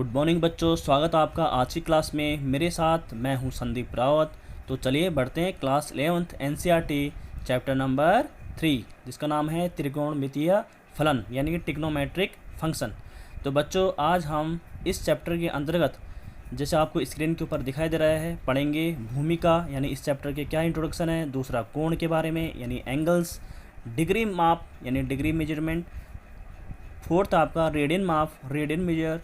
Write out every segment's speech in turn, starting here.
Good morning बच्चों, स्वागत है आपका आज की क्लास में। मेरे साथ मैं हूं संदीप रावत। तो चलिए बढ़ते हैं class 11th NCERT chapter number 3, जिसका नाम है त्रिकोणमितीय फलन यानी कि ट्रिग्नोमेट्रिक फंक्शन। तो बच्चों आज हम इस चैप्टर के अंतर्गत, जैसे आपको स्क्रीन के ऊपर दिखाई दे रहा है, पढ़ेंगे भूमिका यानी इस चैप्टर के क्या इंट्रोडक्शन है, दूसरा कोण के बारे में यानी एंगल्स, डिग्री माप यानी डिग्री मेजरमेंट, फोर्थ आपका रेडियन माप रेडियन मेजर,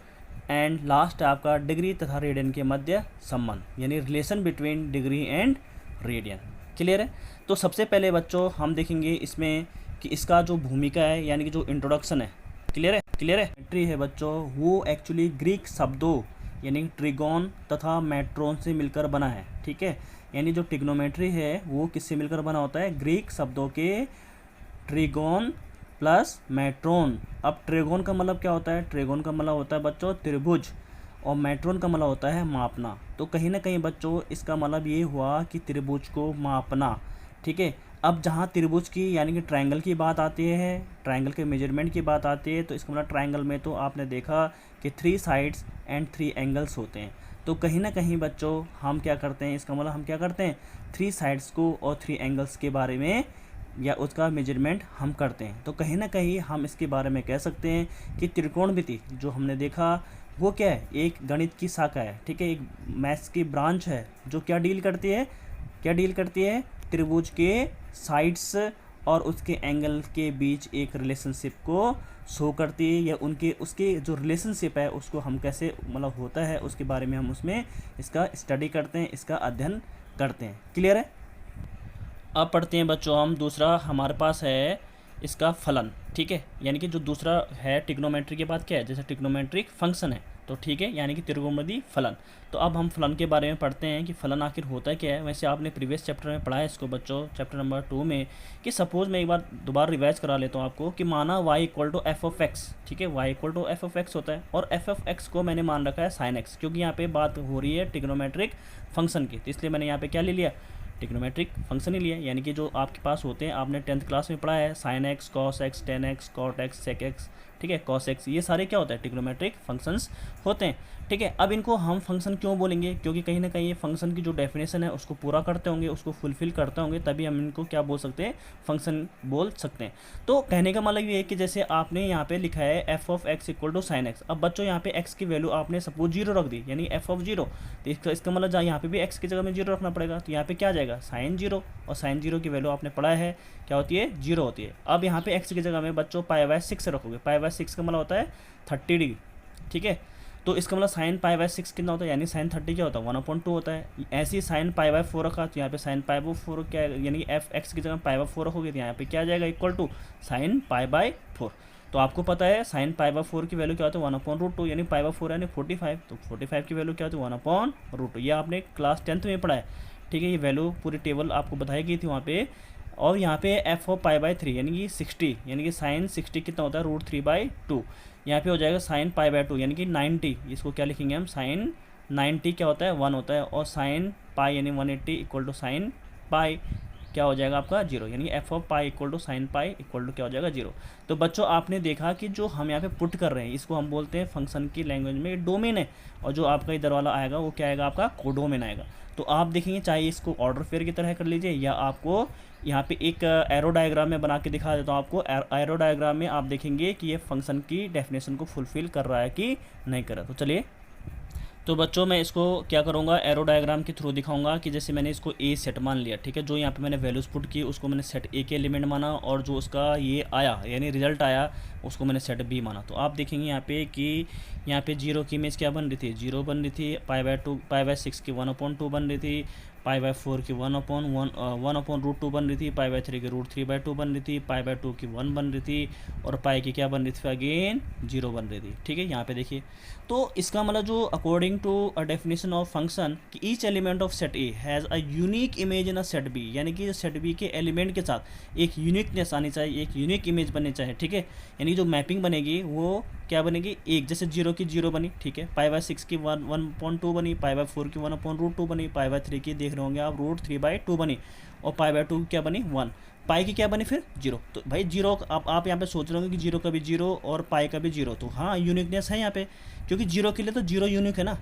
एंड लास्ट आपका डिग्री तथा रेडियन के मध्य संबंध यानी relation between degree and radian. Clear है? तो सबसे पहले बच्चों हम देखेंगे इसमें कि इसका जो भूमिका है यानी कि जो इंट्रोडक्शन है। क्लियर है? ट्री है बच्चों, वो एक्चुअली ग्रीक शब्दों यानी ट्रिगोन तथा मेट्रोन से मिलकर बना है। ठीक है, यानी जो ट्रिग्नोमेट्री है वो किससे मिलकर बना होता है? ग्रीक शब्दों के ट्रिगोन प्लस मेट्रोन। अब ट्रिगोन का मतलब क्या होता है? ट्रिगोन का मतलब होता है बच्चों त्रिभुज, और मेट्रोन का मतलब होता है मापना। तो कहीं ना कहीं बच्चों इसका मतलब ये हुआ कि त्रिभुज को मापना। ठीक है, अब जहाँ त्रिभुज की यानी कि ट्रायंगल की बात आती है, ट्रायंगल के मेजरमेंट की बात आती है, तो इसका मतलब ट्रायंगल में तो आपने देखा कि 3 साइड्स एंड 3 एंगल्स होते हैं। तो कहीं ना कहीं बच्चों हम क्या करते हैं, इसका मतलब हम क्या करते हैं, 3 साइड्स को और 3 एंगल्स के बारे में या उसका मेजरमेंट हम करते हैं। तो कहीं ना कहीं हम इसके बारे में कह सकते हैं कि त्रिकोणमिति जो हमने देखा वो क्या है? एक गणित की शाखा है। ठीक है, एक मैथ्स की ब्रांच है जो क्या डील करती है? त्रिभुज के साइड्स और उसके एंगल के बीच एक रिलेशनशिप को शो करती है, या उसके जो रिलेशनशिप है उसको हम कैसे मतलब होता है उसके बारे में हम उसमें इसका स्टडी करते हैं, इसका अध्ययन करते हैं। क्लियर है? अब पढ़ते हैं बच्चों हम दूसरा, हमारे पास है इसका फलन। ठीक है, यानी कि जो दूसरा है ट्रिग्नोमेट्री के बाद क्या है? जैसे ट्रिग्नोमेट्रिक फंक्शन है तो ठीक है, यानी कि त्रिकोणमितीय फलन। तो अब हम फलन के बारे में पढ़ते हैं कि फलन आखिर होता क्या है। वैसे आपने प्रीवियस चैप्टर में पढ़ा है इसको बच्चों, चैप्टर नंबर 2 में, कि सपोज मैं एक बार दोबारा रिवाइज करा लेता हूँ आपको कि माना y equal to F of X. ठीक है, y equal to F of X होता है, और एफ ऑफ एक्स को मैंने मान रखा है साइन एक्स, क्योंकि यहाँ पे बात हो रही है ट्रिग्नोमेट्रिक फंक्शन की, तो इसलिए मैंने यहाँ पे क्या ले लिया? ट्रिग्नोमेट्रिक फंक्शन ही लिया। यानी कि जो आपके पास होते हैं, आपने 10th क्लास में पढ़ा है, sine X, cos X, tan X, cot X, sec X, ठीक है, कॉस एक्स, ये सारे क्या होता है? ट्रिग्नोमेट्रिक फंक्शंस होते हैं। ठीक है, अब इनको हम फंक्शन क्यों बोलेंगे? क्योंकि कहीं ना कहीं ये फंक्शन की जो डेफिनेशन है उसको पूरा करते होंगे, उसको फुलफिल करते होंगे, तभी हम इनको क्या बोल सकते हैं? फंक्शन बोल सकते हैं। तो कहने का मतलब ये है कि जैसे आपने यहाँ पे लिखा है f of x equal to sine x. अब बच्चों यहाँ पे एक्स की वैल्यू आपने सपोज 0 रख दी, यानी एफ ऑफ 0, तो इसका मतलब यहाँ पे भी एक्स की जगह में 0 रखना पड़ेगा। तो यहाँ पे क्या जाएगा? साइन 0, और साइन 0 की वैल्यू आपने पढ़ा है क्या होती है? 0 होती है। अब यहाँ पे एक्स की जगह में बच्चों पाई बाय 6 रखोगे। पाई बाय 6 का मतलब होता है 30 डिग्री। ठीक है, तो इसका मतलब साइन पाई बाय 6 कितना होता है? यानी साइन 30 क्या होता है? 1/2 होता है। ऐसे ही साइन पाई बाय 4 रखा, तो यहाँ पे साइन पाई बाय 4 क्या है? यानी एफ एक्स की जगह पाई बाय 4 रखोगे तो यहाँ पे क्या आ जाएगा? Equal to sine pi by 4। तो आपको पता है साइन पाई बाय 4 की वैल्यू क्या होती है? 1/√2, यानी पाई बाय 4 यानी 45। तो 45 की वैल्यू क्या होती है? 1/√2। ये आपने क्लास 10th में पढ़ा है। ठीक है, ये वैल्यू पूरी टेबल आपको बताई गई थी वहाँ पे। और यहाँ पे एफ ऑफ पाई बाय 3 यानी कि 60, यानी कि साइन 60 कितना होता है? √3/2। यहाँ पे हो जाएगा साइन पाई बाय 2 यानी कि 90। इसको क्या लिखेंगे हम? साइन 90 क्या होता है? 1 होता है, और साइन पाई यानी 180 इक्वल टू साइन पाई क्या हो जाएगा आपका? 0, यानी f of pi equal to sine pi equal to क्या हो जाएगा? 0। तो बच्चों आपने देखा कि जो हम यहाँ पे पुट कर रहे हैं इसको हम बोलते हैं फंक्शन की लैंग्वेज में डोमेन है, और जो आपका इधर वाला आएगा वो क्या आएगा? आपका कोडोमेन आएगा। तो आप देखेंगे चाहे इसको ऑर्डर फेयर की तरह कर लीजिए, या आपको यहाँ पे एक एरो डायग्राम में बना के दिखा देता हूँ आपको। एरो डायग्राम में आप देखेंगे कि ये फंक्शन की डेफिनेशन को फुलफिल कर रहा है कि नहीं कर रहा। तो चलिए, तो बच्चों मैं इसको क्या करूँगा? एरो डायग्राम के थ्रू दिखाऊंगा कि जैसे मैंने इसको ए सेट मान लिया। ठीक है, जो यहाँ पे मैंने वैल्यूज पुट की उसको मैंने सेट ए के एलिमेंट माना, और जो उसका ये आया यानी रिजल्ट आया उसको मैंने सेट बी माना। तो आप देखेंगे यहाँ पे कि यहाँ पे 0 की इमेज क्या बन रही थी? 0 बन रही थी। पाई बाय 6 की 1/2 बन रही थी। पाई बाय 4 की 1/√2 बन रही थी। पाई बाय 3 की √3/2 बन रही थी। पाई बाय 2 की 1 बन रही थी, और पाई की क्या बन रही थी? अगेन 0 बन रही थी। ठीक है, यहाँ पे देखिए। तो इसका मतलब जो according to a definition of function कि each element of set A has a unique image in a set B, यानी कि सेट बी के एलिमेंट के साथ एक यूनिकनेस आनी चाहिए, एक यूनिक इमेज बननी चाहिए। ठीक है, यानी जो मैपिंग बनेगी वो क्या बनेगी 1, जैसे 0 की 0 बनी, ठीक है, पाई बाय 6 की 1/2 बनी, पाई बाय 4 की 1/√2 बनी, पाई बाय 3 की देख रहे होंगे आप √3/2 बनी, और पाई बाय 2 क्या बनी 1, पाई की क्या बनी फिर 0। तो भाई 0 आप यहाँ पे सोच रहे होंगे कि 0 का भी 0 और पाई का भी 0, तो हाँ यूनिकनेस है यहाँ पे, क्योंकि 0 के लिए तो 0 यूनिक है ना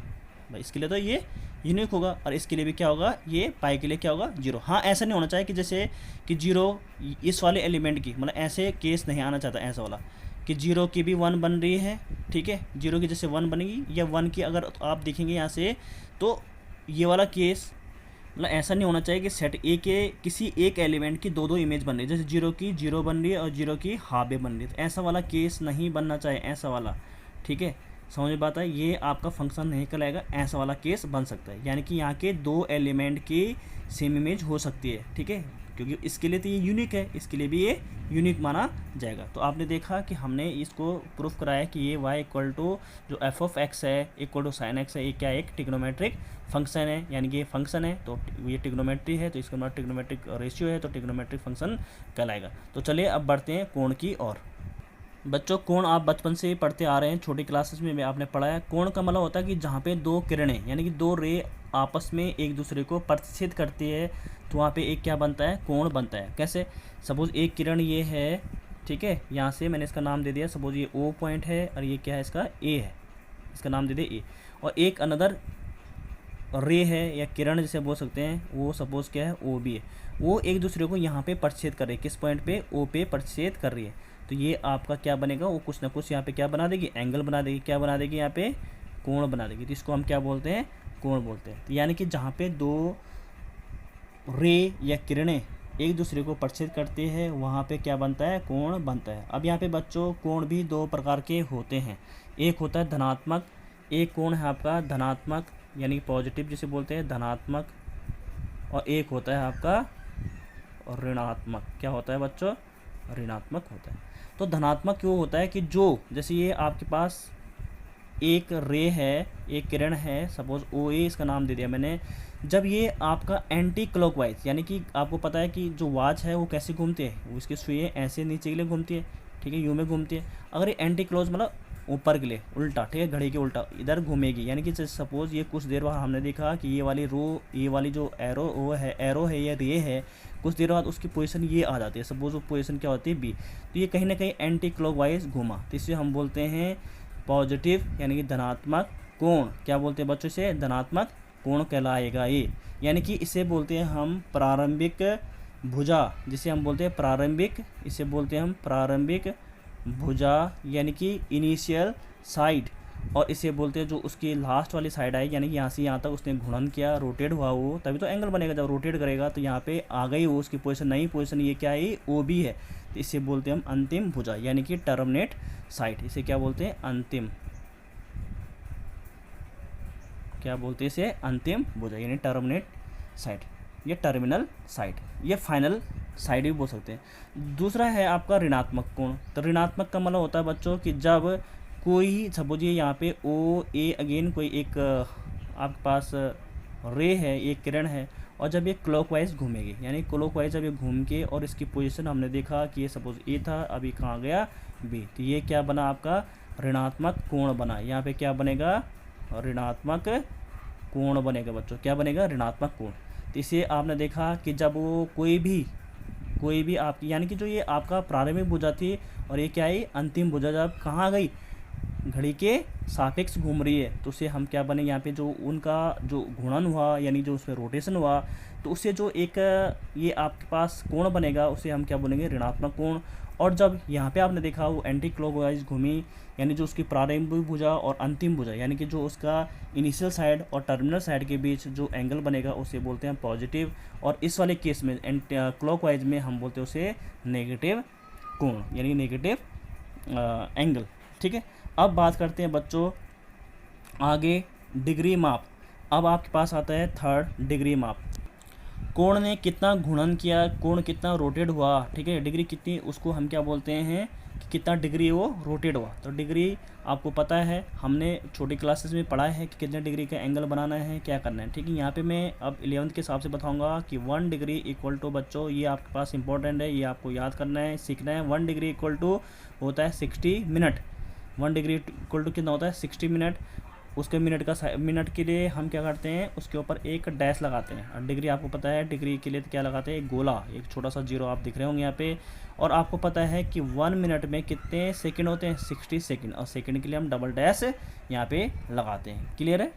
भाई, इसके लिए तो ये यूनिक होगा, और इसके लिए भी क्या होगा, ये पाई के लिए क्या होगा 0। हाँ ऐसा नहीं होना चाहिए कि जैसे कि 0 इस वाले एलिमेंट की, मतलब ऐसे केस नहीं आना चाहता ऐसा वाला कि 0 की भी 1 बन रही है, ठीक है, 0 की जैसे 1 बनेगी, या 1 की अगर आप देखेंगे यहाँ से तो ये वाला केस, मतलब ऐसा नहीं होना चाहिए कि सेट ए के किसी एक एलिमेंट की दो इमेज बन रही है, जैसे 0 की 0 बन रही है और 0 की हाफ ए बन रही है, तो ऐसा वाला केस नहीं बनना चाहिए, ऐसा वाला, ठीक है, समझ में बात है, ये आपका फंक्शन नहीं कहलाएगा, ऐसा वाला केस बन सकता है, यानी कि यहाँ के 2 एलिमेंट की सेम इमेज हो सकती है, ठीक है, क्योंकि इसके लिए तो ये यूनिक है, इसके लिए भी ये यूनिक माना जाएगा। तो आपने देखा कि हमने इसको प्रूफ कराया कि ये y इक्वल टू जो एफ ऑफ एक्स है इक्वल टू साइन एक्स है, ये क्या एक ट्रिग्नोमेट्रिक फंक्शन है, यानी कि ये फंक्शन है, तो ये ट्रिग्नोमेट्री है, तो इसका मतलब ट्रिग्नोमेट्रिक रेशियो है, तो ट्रिग्नोमेट्रिक फंक्शन कहलाएगा। तो चलिए अब बढ़ते हैं कोण की ओर। बच्चों कोण आप बचपन से ही पढ़ते आ रहे हैं, छोटी क्लासेस में आपने पढ़ा है, कोण का मतलब होता है कि जहाँ पे 2 किरणें यानी कि 2 रे आपस में एक दूसरे को प्रतिच्छेद करती है, तो वहाँ पे एक क्या बनता है, कोण बनता है। कैसे, सपोज एक किरण ये है, ठीक है, यहाँ से मैंने इसका नाम दे दिया, सपोज ये O पॉइंट है और ये क्या है इसका A है, इसका नाम दे दिया A, और एक अनदर रे है या किरण जैसे बोल सकते हैं, वो सपोज क्या है OB है, वो एक दूसरे को यहाँ पे प्रतिच्छेद कर रही है, किस पॉइंट पे, O पे प्रतिच्छेद कर रही है, तो ये आपका क्या बनेगा, वो कुछ ना कुछ यहाँ पे क्या बना देगी, एंगल बना देगी, क्या बना देगी यहाँ पे, कोण बना देगी, तो इसको हम क्या बोलते हैं, कोण बोलते हैं। तो यानी कि जहाँ पे 2 रे या किरणें एक दूसरे को प्रतिच्छेद करती है, वहाँ पे क्या बनता है, कोण बनता है। अब यहाँ पे बच्चों कोण भी 2 प्रकार के होते हैं, एक होता है धनात्मक, एक कोण है आपका धनात्मक यानी पॉजिटिव जिसे बोलते हैं धनात्मक, और एक होता है आपका ऋणात्मक, क्या होता है बच्चों, ऋणात्मक होता है। तो धनात्मक क्यों होता है कि जो जैसे ये आपके पास एक रे है, एक किरण है, सपोज ओ ए इसका नाम दे दिया मैंने, जब ये आपका एंटी क्लॉकवाइज, यानी कि आपको पता है कि जो वॉच है वो कैसे घूमती है, वो इसकी सुइयाँ ऐसे नीचे के लिए घूमती है, ठीक है, यूँ में घूमती है, अगर ये एंटी क्लॉज मतलब ऊपर के लिए उल्टा, ठीक है, घड़ी के उल्टा इधर घूमेगी, यानी कि सपोज ये कुछ देर बाद हमने देखा कि ये वाली रो, ये वाली जो एरो है या रे है, कुछ देर बाद उसकी पोजीशन ये आ जाती है, सपोज वो पोजीशन क्या होती है बी, तो ये कहीं ना कहीं एंटी क्लॉकवाइज घूमा, तो इसे हम बोलते हैं पॉजिटिव यानी कि धनात्मक कोण, क्या बोलते हैं बच्चों से, धनात्मक कोण कहलाएगा ये, यानी कि इसे बोलते हैं हम प्रारंभिक भुजा, जिसे हम बोलते हैं प्रारंभिक, इसे बोलते हैं हम प्रारंभिक भुजा यानी कि इनिशियल साइड, और इसे बोलते हैं जो उसकी लास्ट वाली साइड आई, यानी कि यहाँ से यहाँ तक उसने घूर्णन किया, रोटेट हुआ वो, तभी तो एंगल बनेगा, जब रोटेट करेगा तो यहाँ पे आ गई वो उसकी पोजीशन, नई पोजीशन, ये क्या है, ओ बी है, तो इसे बोलते हैं हम अंतिम भुजा यानी कि टर्मिनेट साइड, इसे क्या बोलते हैं, अंतिम, क्या बोलते हैं इसे, अंतिम भुजा यानी टर्मिनेट साइड, ये टर्मिनल साइड, ये फाइनल साइड भी बोल सकते हैं। दूसरा है आपका ऋणात्मक कोण, तो ऋणात्मक का मतलब होता है बच्चों कि जब कोई सपोज ये यहाँ पे ओ ए अगेन कोई एक आपके पास रे है, एक किरण है, और जब ये क्लॉकवाइज घूमेगी, यानी क्लॉकवाइज जब ये घूम के, और इसकी पोजीशन हमने देखा कि ये सपोज ए था, अभी कहाँ गया बी, तो ये क्या बना आपका ऋणात्मक कोण बना, यहाँ पे क्या बनेगा, ऋणात्मक कोण बनेगा बच्चों, क्या बनेगा, ऋणात्मक कोण। तो इसे आपने देखा कि जब वो कोई भी आपकी, यानी कि जो ये आपका प्रारंभिक भुजा थी और ये क्या है अंतिम भुजा, जब कहाँ गई, घड़ी के सापेक्ष घूम रही है, तो उसे हम क्या बने, यहाँ पे जो उनका जो घूर्णन हुआ यानी जो उसमें रोटेशन हुआ, तो उससे जो एक ये आपके पास कोण बनेगा, उसे हम क्या बोलेंगे, ऋणात्मक कोण। और जब यहाँ पे आपने देखा वो एंटी क्लॉकवाइज घूमी, यानी जो उसकी प्रारंभिक भुजा और अंतिम भुजा, यानी कि जो उसका इनिशियल साइड और टर्मिनल साइड के बीच जो एंगल बनेगा उसे बोलते हैं पॉजिटिव, और इस वाले केस में क्लॉकवाइज में हम बोलते हैं उसे नेगेटिव कोण यानी नेगेटिव एंगल, ठीक है। अब बात करते हैं बच्चों आगे डिग्री माप। अब आपके पास आता है 3rd डिग्री माप, कोण ने कितना घूर्णन किया, कोण कितना रोटेट हुआ, ठीक है, डिग्री कितनी, उसको हम क्या बोलते हैं कि कितना डिग्री वो रोटेट हुआ। तो डिग्री आपको पता है, हमने छोटी क्लासेस में पढ़ा है कि कितने डिग्री का एंगल बनाना है, क्या करना है, ठीक है। यहाँ पे मैं अब 11th के हिसाब से बताऊंगा कि 1 डिग्री इक्वल टू बच्चों, ये आपके पास इंपॉर्टेंट है, ये आपको याद करना है, सीखना है। 1 डिग्री इक्वल टू होता है 60 मिनट, 1 डिग्री इक्वल टू कितना होता है 60 मिनट। उसके मिनट के लिए हम क्या करते हैं, उसके ऊपर एक डैश लगाते हैं। और डिग्री आपको पता है, डिग्री के लिए तो क्या लगाते हैं, एक गोला, एक छोटा सा जीरो आप दिख रहे होंगे यहाँ पे। और आपको पता है कि 1 मिनट में कितने सेकंड होते हैं, 60 सेकंड। और सेकंड के लिए हम डबल डैश यहाँ पे लगाते हैं। क्लियर है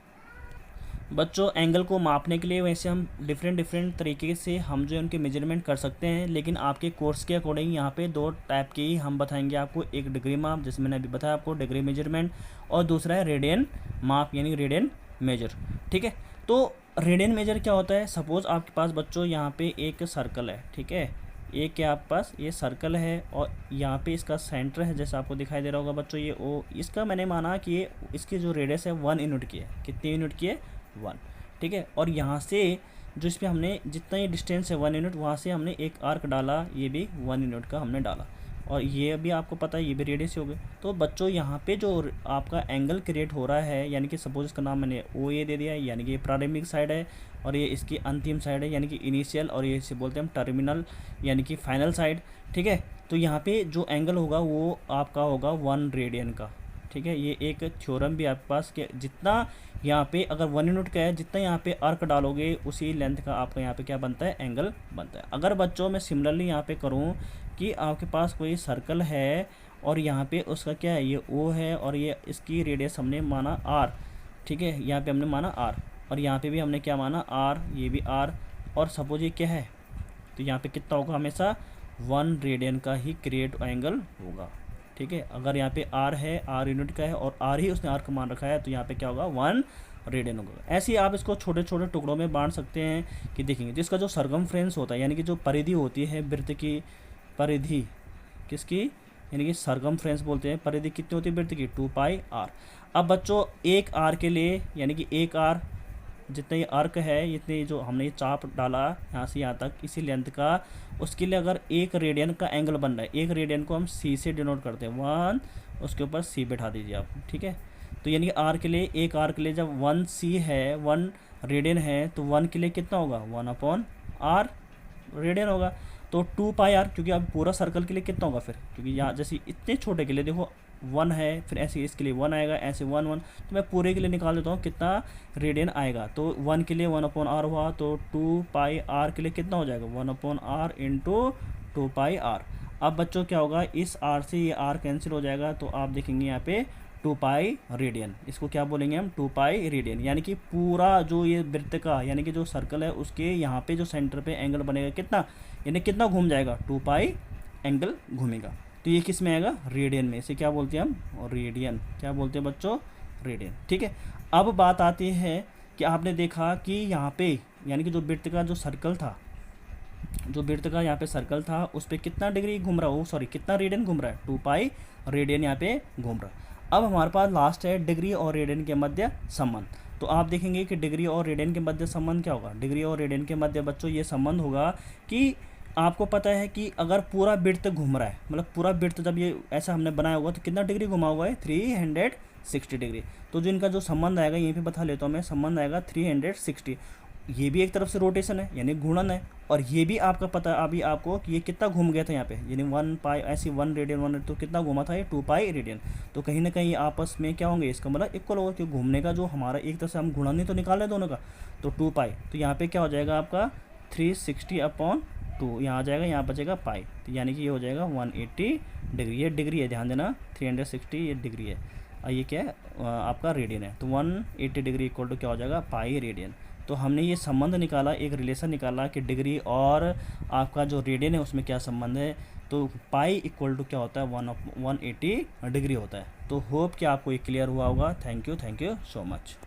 बच्चों? एंगल को मापने के लिए वैसे हम डिफरेंट तरीके से हम जो है उनके मेजरमेंट कर सकते हैं, लेकिन आपके कोर्स के अकॉर्डिंग यहाँ पे 2 टाइप के ही हम बताएंगे आपको। एक डिग्री माप, जैसे मैंने अभी बताया आपको, डिग्री मेजरमेंट, और दूसरा है रेडियन माप यानी रेडियन मेजर। ठीक है, तो रेडियन मेजर क्या होता है, सपोज़ आपके पास बच्चों यहाँ पे एक सर्कल है। ठीक है, एक क्या आपके पास ये सर्कल है और यहाँ पे इसका सेंटर है, जैसा आपको दिखाई दे रहा होगा बच्चों ये ओ। इसका मैंने माना कि ये इसकी जो रेडियस है 1 यूनिट की है। कितनी यूनिट की है, 1। ठीक है, और यहाँ से जो इस पर हमने जितना ये डिस्टेंस है 1 यूनिट, वहाँ से हमने एक आर्क डाला, ये भी 1 यूनिट का हमने डाला। और ये भी आपको पता है ये भी रेडियस ही हो गई। तो बच्चों यहाँ पे जो आपका एंगल क्रिएट हो रहा है, यानी कि सपोज इसका नाम मैंने ओ ए दे दिया है, यानी कि ये प्रारंभिक साइड है और ये इसकी अंतिम साइड है यानी कि इनिशियल, और ये इसे बोलते हैं हम टर्मिनल यानी कि फाइनल साइड। ठीक है, तो यहाँ पे जो एंगल होगा वो आपका होगा 1 रेडियन का। ठीक है, ये एक थ्योरम भी आपके पास कि जितना यहाँ पे अगर 1 यूनिट का है, जितना यहाँ पे आर्क डालोगे उसी लेंथ का आपका यहाँ पे क्या बनता है, एंगल बनता है। अगर बच्चों मैं सिमिलरली यहाँ पे करूँ कि आपके पास कोई सर्कल है और यहाँ पे उसका क्या है, ये ओ है और ये इसकी रेडियस हमने माना आर। ठीक है, यहाँ पे हमने माना आर और यहाँ पे भी हमने क्या माना आर, ये भी आर। और सपोज ये क्या है, तो यहाँ पे कितना होगा, हमेशा 1 रेडियन का ही क्रिएट एंगल होगा। ठीक है, अगर यहाँ पे आर है, आर यूनिट का है और आर ही उसने आर का मान रखा है, तो यहाँ पे क्या होगा 1 रेडियन होगा। ऐसे ही आप इसको छोटे छोटे टुकड़ों में बांट सकते हैं कि देखेंगे जिसका जो सरकमफ्रेंस होता है यानी कि जो परिधि होती है वृत्त की, परिधि किसकी, यानी कि सरकमफ्रेंस बोलते हैं। परिधि कितनी होती है वृत्त की, 2 पाई आर। अब बच्चों एक आर के लिए यानी कि एक आर जितना ये आर्क है, इतने जो हमने ये चाप डाला यहाँ से यहाँ तक इसी लेंथ का, उसके लिए अगर 1 रेडियन का एंगल बन रहा है, 1 रेडियन को हम सी से डिनोट करते हैं, 1 उसके ऊपर सी बैठा दीजिए आप। ठीक है, तो यानी कि आर के लिए, एक आर के लिए जब 1 सी है, 1 रेडियन है, तो 1 के लिए कितना होगा, 1/r रेडियन होगा। तो 2 पाई आर, क्योंकि अब पूरा सर्कल के लिए कितना होगा फिर, क्योंकि यहाँ जैसे इतने छोटे के लिए देखो 1 है, फिर ऐसे इसके लिए 1 आएगा, ऐसे 1 1, तो मैं पूरे के लिए निकाल देता हूँ कितना रेडियन आएगा। तो 1 के लिए 1/r हुआ, तो 2 पाई आर के लिए कितना हो जाएगा, 1/r इंटू 2 पाई आर। अब बच्चों क्या होगा, इस आर से ये आर कैंसिल हो जाएगा, तो आप देखेंगे यहाँ पे 2 पाई रेडियन। इसको क्या बोलेंगे हम, 2 पाई रेडियन। यानी कि पूरा जो ये वृत्त का यानी कि जो सर्कल है उसके यहाँ पे जो सेंटर पे एंगल बनेगा कितना, यानी कितना घूम जाएगा, 2 पाई एंगल घूमेगा। तो ये किस में आएगा, रेडियन में। इसे क्या बोलते हैं हम, रेडियन। क्या बोलते हैं बच्चों, रेडियन। ठीक है, अब बात आती है कि आपने देखा कि यहाँ पे यानी कि जो वृत्त का जो सर्कल था, जो वृत्त का यहाँ पे सर्कल था उस पर कितना डिग्री घूम रहा है, सॉरी कितना रेडियन घूम रहा है, 2 पाई रेडियन यहाँ पे घूम रहा है। अब हमारे पास लास्ट है डिग्री और रेडियन के मध्य संबंध। तो आप देखेंगे कि डिग्री और रेडियन के मध्य संबंध क्या होगा, डिग्री और रेडियन के मध्य बच्चों ये संबंध होगा कि आपको पता है कि अगर पूरा वृत्त घूम रहा है, मतलब पूरा वृत्त जब ये ऐसा हमने बनाया होगा तो कितना डिग्री घुमा हुआ है, 360 डिग्री। तो जो इनका जो संबंध आएगा यहीं पे बता लेता हूँ मैं, संबंध आएगा 360। ये भी एक तरफ से रोटेशन है यानी घूर्णन है, और ये भी आपका पता अभी आपको कि ये कितना घूम गया था यहाँ पे, यानी 1 पाई ऐसी 1 रेडियन 1 तो कितना घूमा था ये, 2 पाई रेडियन। तो कहीं ना कहीं आपस में क्या होंगे, इसका मतलब इक्वल होगा, क्योंकि घूमने का जो हमारा एक तरफ से हम घूर्णन ही तो निकाल रहे हैं दोनों का, तो 2 पाई। तो यहाँ पे क्या हो जाएगा आपका 360/2, यहाँ आ जाएगा, यहाँ बचेगा पाई, तो यानी कि ये हो जाएगा 180 डिग्री। ये डिग्री है, ध्यान देना, 360 ये डिग्री है और ये क्या है आपका रेडियन है। तो 180 डिग्री इक्वल टू क्या हो जाएगा, पाई रेडियन। तो हमने ये संबंध निकाला, एक रिलेशन निकाला कि डिग्री और आपका जो रेडियन है उसमें क्या संबंध है। तो पाई इक्वल टू क्या होता है, 180 डिग्री होता है। तो होप कि आपको ये क्लियर हुआ होगा। Thank you so much.